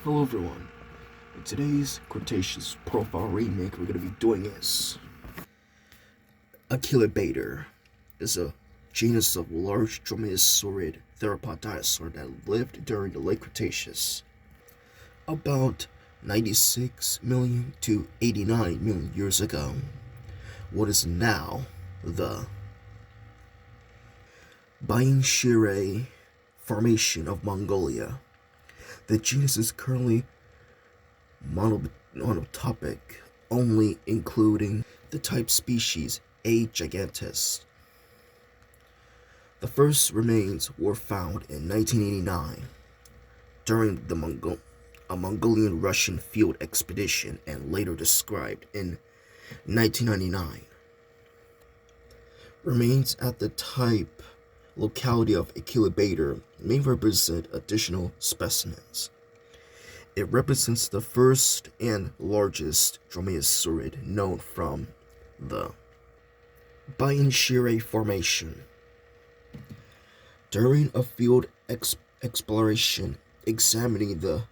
Hello everyone. In today's Cretaceous profile remake we're going to be doing is Achillobator is a genus of large dromaeosaurid theropod dinosaur that lived during the late Cretaceous, about 96 million to 89 million years ago. What is now the Bianchire Formation of Mongolia. The genus is currently monotypic, only including the type species A. giganteus. The first remains were found in 1989 during a Mongolian-Russian field expedition and later described in 1999. Remains at the type locality of Achillobator may represent additional specimens. It represents the first and largest dromaeosaurid known from the Bianchire Formation. During a field exploration examining the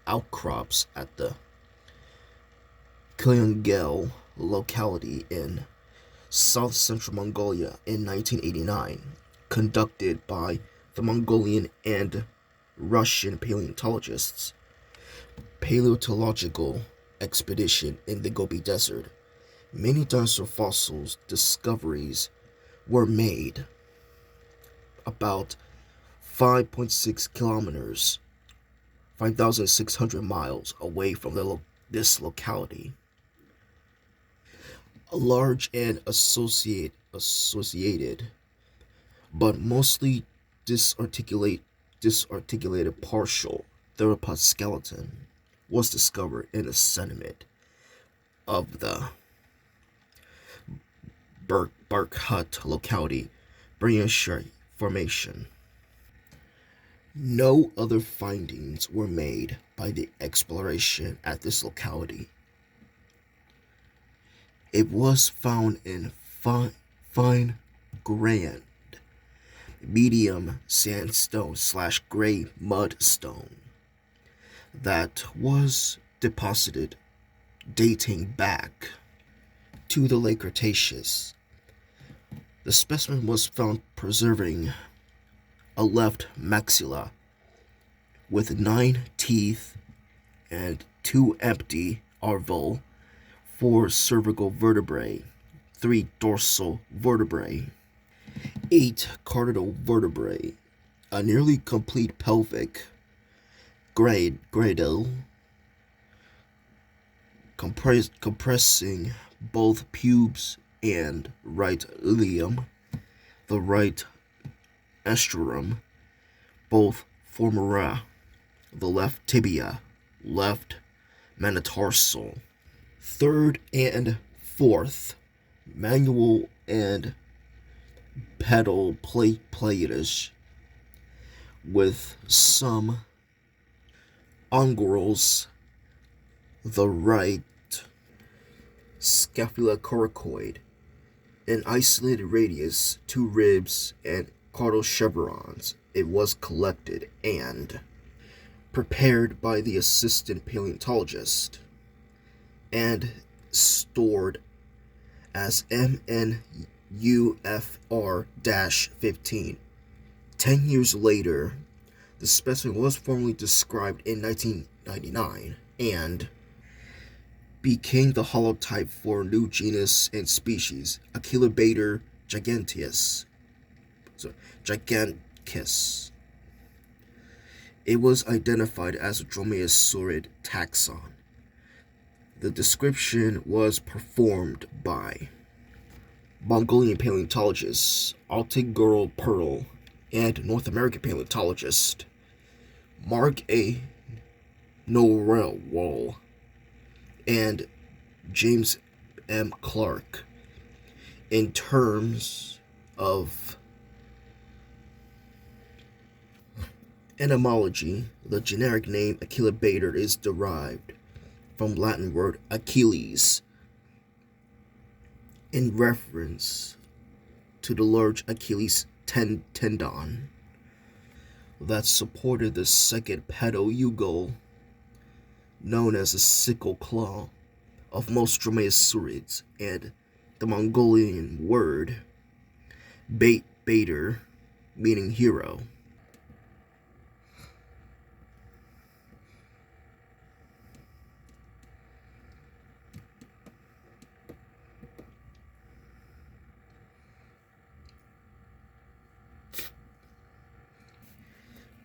outcrops at the Kyungel locality in south-central Mongolia in 1989, conducted by the Mongolian and Russian paleontologists, paleontological expedition in the Gobi Desert, many dinosaur fossils discoveries were made about 5.6 kilometers, 5,600 miles away from this locality. A large and associated but mostly disarticulated partial theropod skeleton was discovered in the sediment of the Barkhut locality, Bianchire Formation. No other findings were made by the exploration at this locality. It was found in fine grained medium sandstone / gray mudstone that was deposited dating back to the late Cretaceous. The specimen was found preserving a left maxilla with 9 teeth and 2 empty arval, 4 cervical vertebrae, 3 dorsal vertebrae, 8 caudal vertebrae, a nearly complete pelvic girdle compressing both pubes and right ilium, the right asterum, both femora, the left tibia, left metatarsal, third and fourth manual and pedal plates, with some ungulals, the right scapulocoracoid, an isolated radius, 2 ribs, and caudal chevrons. It was collected and prepared by the assistant paleontologist and stored as MNUFR-15. 10 years later, the specimen was formally described in 1999 and became the holotype for a new genus and species, Achillobator giganteus. It was identified as a dromaeosaurid taxon. The description was performed by Mongolian paleontologist Altigurl Pearl and North American paleontologist Mark A. Norwell and James M. Clark. In terms of etymology, the generic name Achillobator is derived from Latin word Achilles, in reference to the large Achilles tendon that supported the second pedal known as the sickle claw of most dromaeosaurids, and the Mongolian word baiter, meaning hero.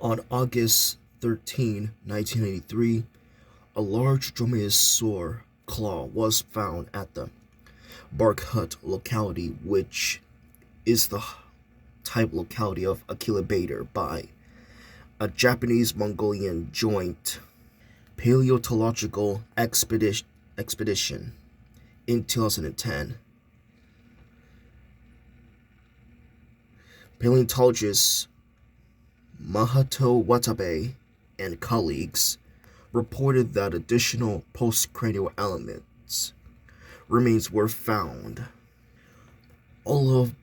On August 13, 1983, a large dromaeosaur claw was found at the Bark Hut locality, which is the type locality of Achillobator, by a Japanese-Mongolian joint paleontological expedition in 2010. Paleontologist Mahato Watabe and colleagues reported that additional postcranial elements remains were found, all of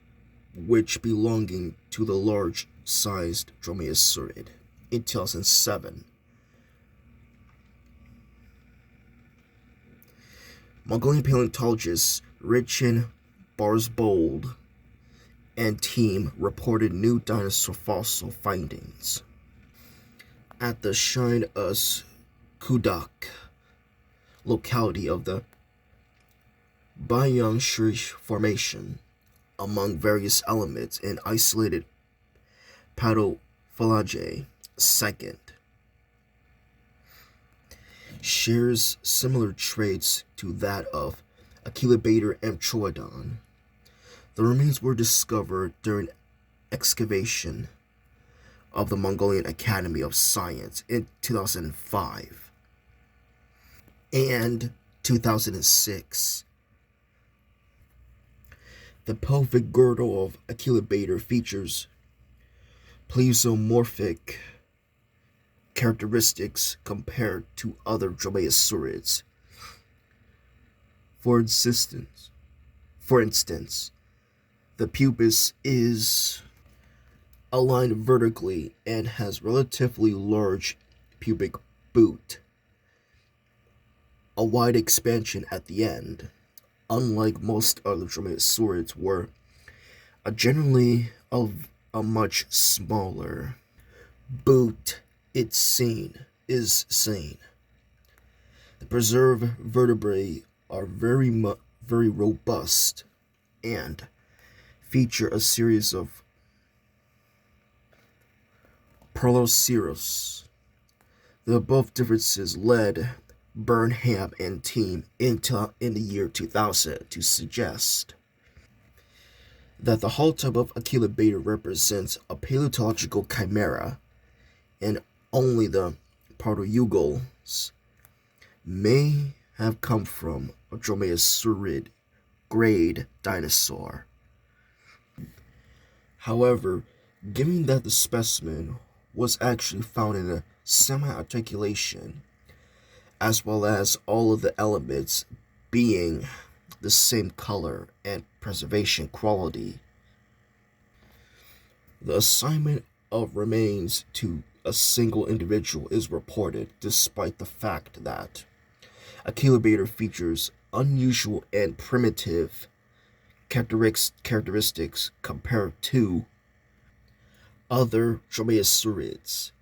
which belonging to the large-sized dromaeosaurid in 2007. Mongolian paleontologist Richin Barsbold and team reported new dinosaur fossil findings at the Shine Us Kudak locality of the Bayangshui Formation. Among various elements in isolated padophylogeny, second shares similar traits to that of Achillobator and Troodon. The remains were discovered during excavation of the Mongolian Academy of Science in 2005 and 2006. The pelvic girdle of Achillobator features plesiomorphic characteristics compared to other dromaeosaurids. For instance, the pubis is aligned vertically and has relatively large pubic boot, a wide expansion at the end. Unlike most other dromaeosaurids, were generally of a much smaller boot. Is seen. The preserved vertebrae are very robust and feature a series of Perloceros. The above differences led Burnham and team in the year 2000 to suggest that the holotype of Achillobator represents a paleontological chimera, and only the proto-eugals may have come from a dromaeosaurid grade dinosaur. However, given that the specimen was actually found in a semi-articulation, as well as all of the elements being the same color and preservation quality, the assignment of remains to a single individual is reported, despite the fact that Achillobator features unusual and primitive characteristics compared to other dromaeosaurids.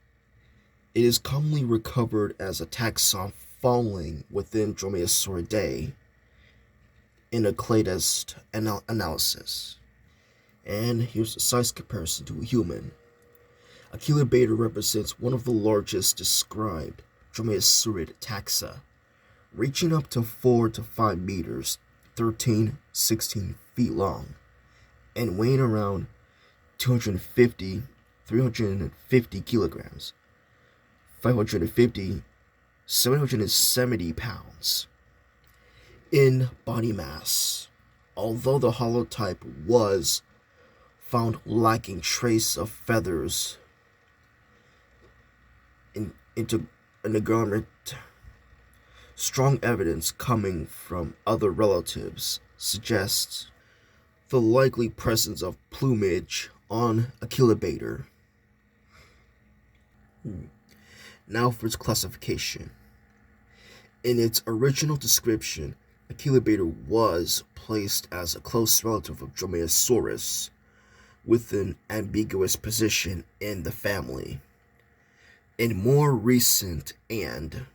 It is commonly recovered as a taxon falling within Dromaeosauridae in a clade analysis. And here's a size comparison to a human. Achillobator represents one of the largest described dromaeosaurid taxa, reaching up to 4 to 5 meters, 16 feet long, and weighing around 350 kilograms, 770 pounds in body mass. Although the holotype was found lacking trace of feathers in the garment, strong evidence coming from other relatives suggests the likely presence of plumage on Achillobator. Now for its classification. In its original description, Achillobator was placed as a close relative of Dromaeosaurus, with an ambiguous position in the family. In more recent and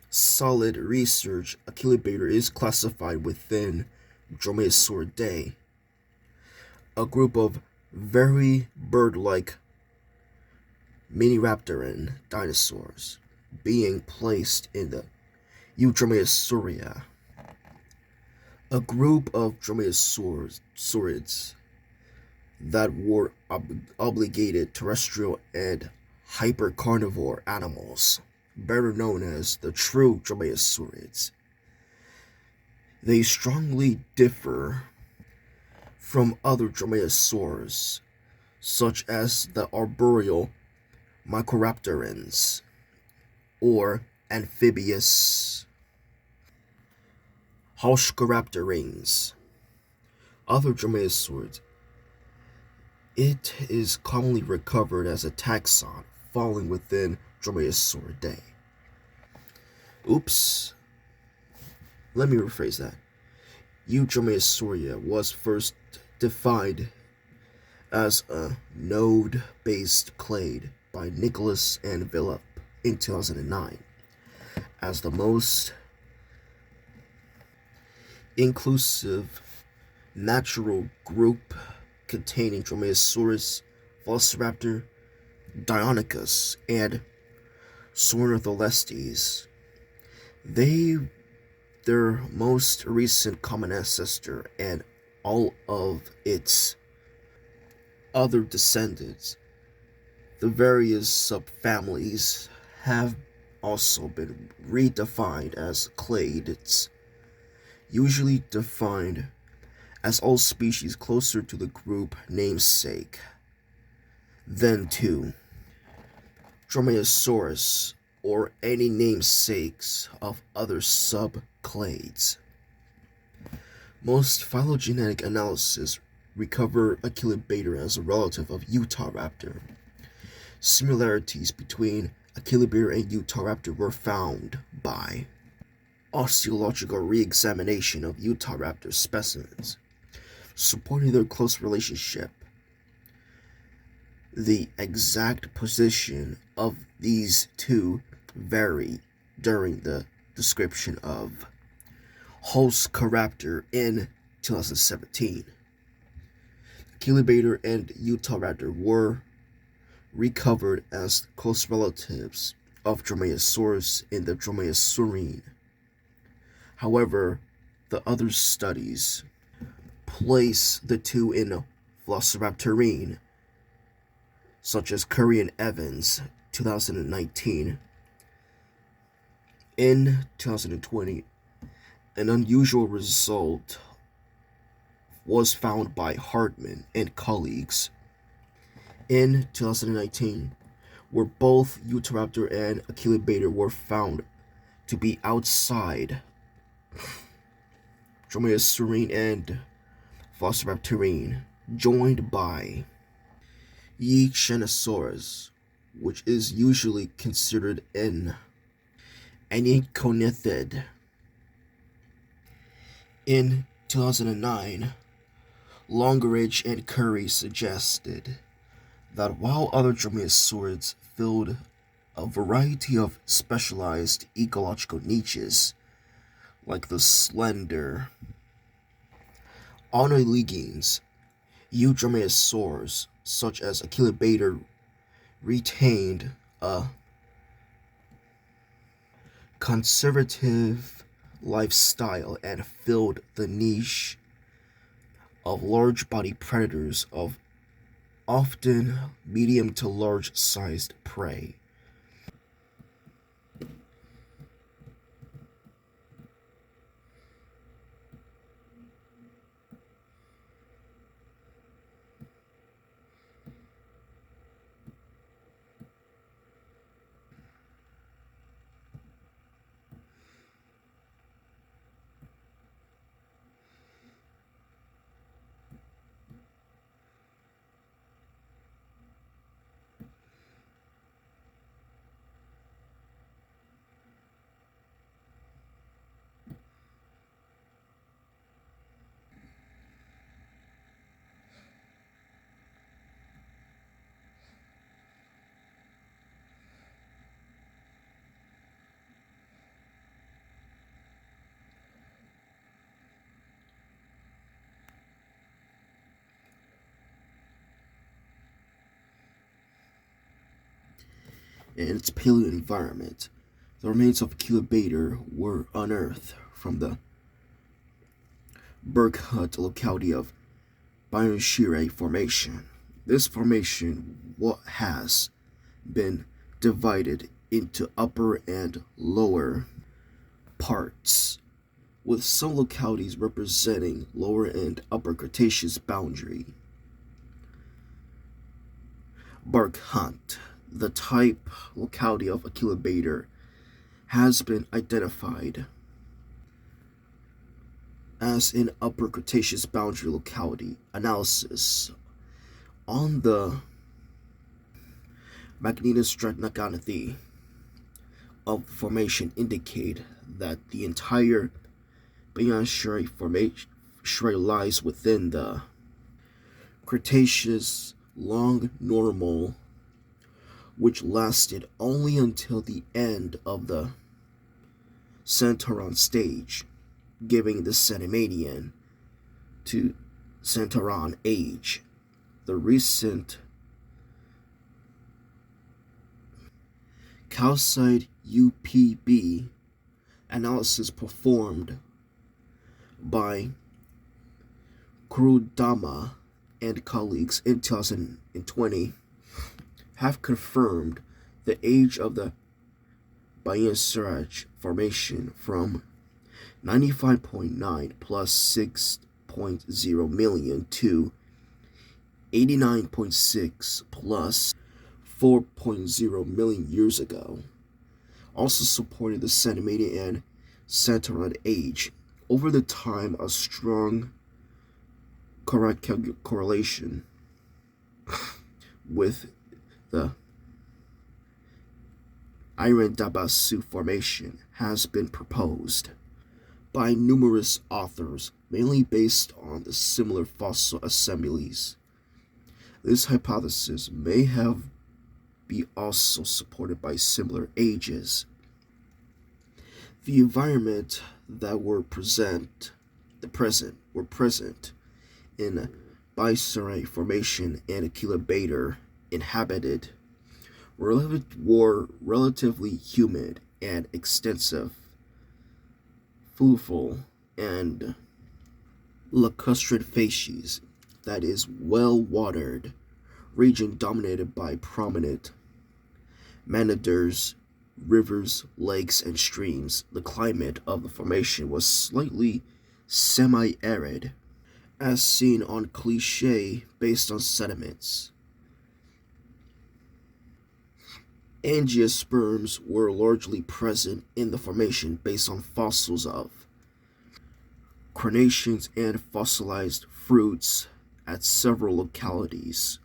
solid research, Achillobator is classified within Dromaeosauridae, a group of very bird-like miniraptoran dinosaurs, being placed in the Eudromaeosauria, a group of dromaeosaurids that were obligated terrestrial and hypercarnivore animals, better known as the true dromaeosaurids. They strongly differ from other dromaeosaurs, such as the arboreal Microraptorans or amphibious Halschoraptorines. Other dromaeosaurids. It is commonly recovered as a taxon, falling within Dromaeosauridae. Oops. Let me rephrase that. Eudromaeosauria was first defined as a node-based clade by Nicholas and Philip in 2009 as the most inclusive natural group containing Dromaeosaurus, Velociraptor, Deinonychus, and Sornitholestes. Their most recent common ancestor and all of its other descendants, the various subfamilies, have also been redefined as clades, usually defined as all species closer to the group namesake than to Dromaeosaurus or any namesakes of other subclades. Most phylogenetic analysis recover Achillobator as a relative of Utahraptor. Similarities between Achillobator and Utahraptor were found by osteological re-examination of Utahraptor specimens, supporting their close relationship. The exact position of these two vary during the description of Halschoraptor in 2017. Achillobator and Utahraptor were recovered as close relatives of Dromaeosaurus in the Dromaeosaurine. However, the other studies place the two in Velociraptorine, such as Curry and Evans, 2019. In 2020, an unusual result was found by Hartman and colleagues in 2019, where both Utahraptor and Achillobator were found to be outside Dromaeosaurine and Velociraptorine, joined by Echinosaurus, which is usually considered an aniconithid. In 2009, Longeridge and Curry suggested that while other dromaeosaurids filled a variety of specialized ecological niches, like the slender Onoligines, eudromaeosaurs such as Achillobator retained a conservative lifestyle and filled the niche of large-body predators of often medium to large-sized prey. in its paleo environment. The remains of Achillobator were unearthed from the Berghut locality of Biospheric Formation. This formation has been divided into upper and lower parts, with some localities representing lower and upper Cretaceous boundary. Berghut, the type locality of Achillobator, has been identified as an upper Cretaceous boundary locality. Analysis on the magnetostratigraphy of the formation indicate that the entire Biospheric Formation lies within the Cretaceous long normal, which lasted only until the end of the Santoron stage, giving the Cenomanian to Santoron age. The recent calcite UPB analysis performed by Kurudama and colleagues in 2020 have confirmed the age of the Biospheric Formation from 95.9 plus 6.0 million to 89.6 plus 4.0 million years ago, also supporting the Cenomanian and Santoron age. Over the time, a strong correlation with the Irandabasu Formation has been proposed by numerous authors, mainly based on the similar fossil assemblies. This hypothesis may be also supported by similar ages. The environment that were present in Biospheric Formation and Achillobator inhabited were relatively humid and extensive, fluvial and lacustrine facies, that is, well-watered region dominated by prominent manaders, rivers, lakes, and streams. The climate of the formation was slightly semi-arid, as seen on cliché based on sediments. Angiosperms were largely present in the formation based on fossils of carnations and fossilized fruits at several localities.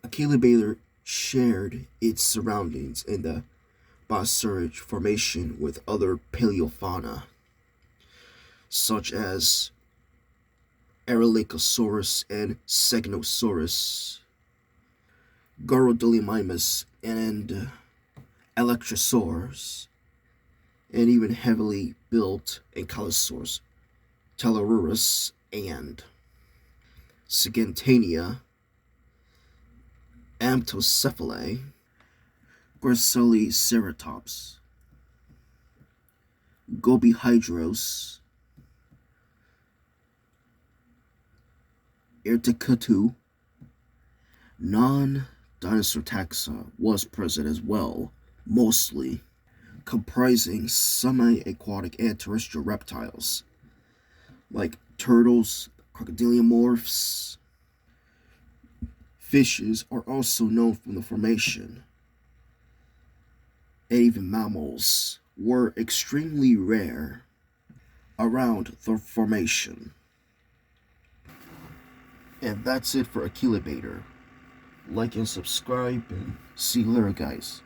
Achillobator shared its surroundings in the Biospheric Formation with other paleofauna, such as Erilicosaurus and Segnosaurus, Gorodilliamimus and Electrosaurus, and even heavily built ankylosaurs, Telurus and Sigantania, Amptocephalae, Graciloceratops, Gobihydros, Irticutu. Non-dinosaur taxa was present as well, mostly comprising semi-aquatic and terrestrial reptiles, like turtles, crocodiliomorphs. Fishes are also known from the formation, and even mammals were extremely rare around the formation. And that's it for Achillobator. Like and subscribe, and see you later, guys.